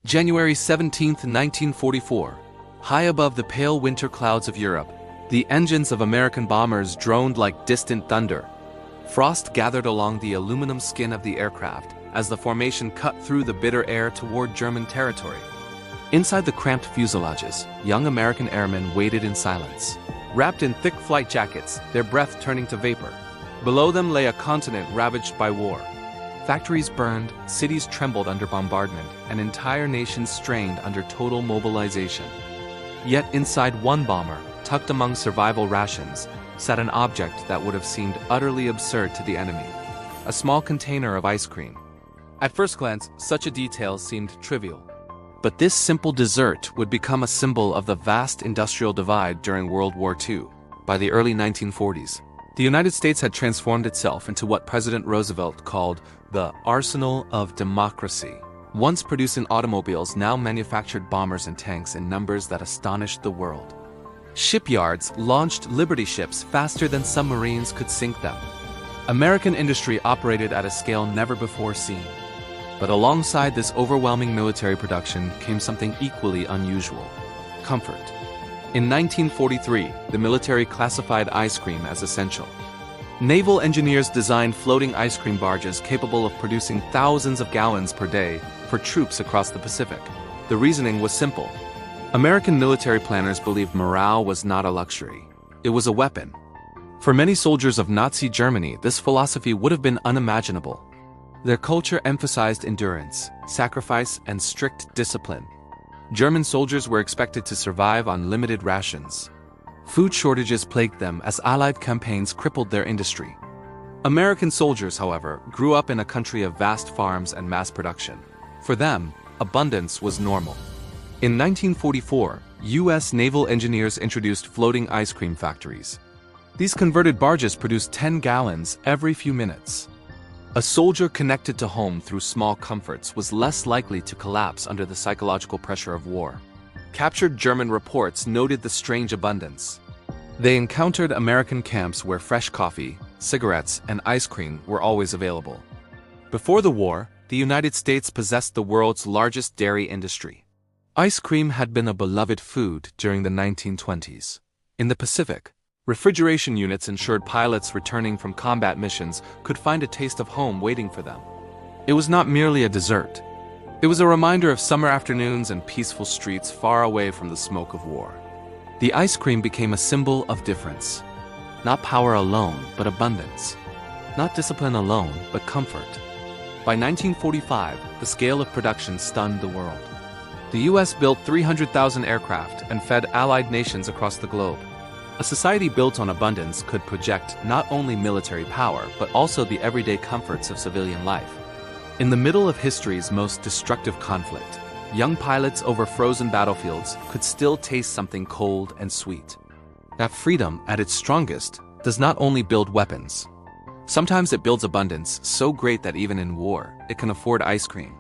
January 17, 1944. High above the pale winter clouds of Europe, the engines of American bombers droned like distant thunder. Frost gathered along the aluminum skin of the aircraft as the formation cut through the bitter air toward German territory. Inside the cramped fuselages, young American airmen waited in silence, wrapped in thick flight jackets, their breath turning to vapor. Below them lay a continent ravaged by war. Factories burned, cities trembled under bombardment, and entire nations strained under total mobilization. Yet inside one bomber, tucked among survival rations, sat an object that would have seemed utterly absurd to the enemy: a small container of ice cream. At first glance, such a detail seemed trivial. But this simple dessert would become a symbol of the vast industrial divide during World War II. By the early 1940s, the United States had transformed itself into what President Roosevelt called the arsenal of democracy. Once producing automobiles, now manufactured bombers and tanks in numbers that astonished the world. Shipyards launched Liberty ships faster than submarines could sink them. American industry operated at a scale never before seen. But alongside this overwhelming military production came something equally unusual: comfort. In 1943, the military classified ice cream as essential. Naval engineers designed floating ice cream barges capable of producing thousands of gallons per day for troops across the Pacific. The reasoning was simple. American military planners believed morale was not a luxury. It was a weapon. For many soldiers of Nazi Germany, this philosophy would have been unimaginable. Their culture emphasized endurance, sacrifice, and strict discipline. German soldiers were expected to survive on limited rations. Food shortages plagued them as Allied campaigns crippled their industry. American soldiers, however, grew up in a country of vast farms and mass production. For them, abundance was normal. In 1944, U.S. naval engineers introduced floating ice cream factories. These converted barges produced 10 gallons every few minutes. A soldier connected to home through small comforts was less likely to collapse under the psychological pressure of war. Captured German reports noted the strange abundance. They encountered American camps where fresh coffee, cigarettes, and ice cream were always available. Before the war, the United States possessed the world's largest dairy industry. Ice cream had been a beloved food during the 1920s. In the Pacific, refrigeration units ensured pilots returning from combat missions could find a taste of home waiting for them. It was not merely a dessert. It was a reminder of summer afternoons and peaceful streets far away from the smoke of war. The ice cream became a symbol of difference. Not power alone, but abundance. Not discipline alone, but comfort. By 1945, the scale of production stunned the world. The U.S. built 300,000 aircraft and fed allied nations across the globe. A society built on abundance could project not only military power, but also the everyday comforts of civilian life. In the middle of history's most destructive conflict, young pilots over frozen battlefields could still taste something cold and sweet. That freedom, at its strongest, does not only build weapons. Sometimes it builds abundance so great that even in war, it can afford ice cream.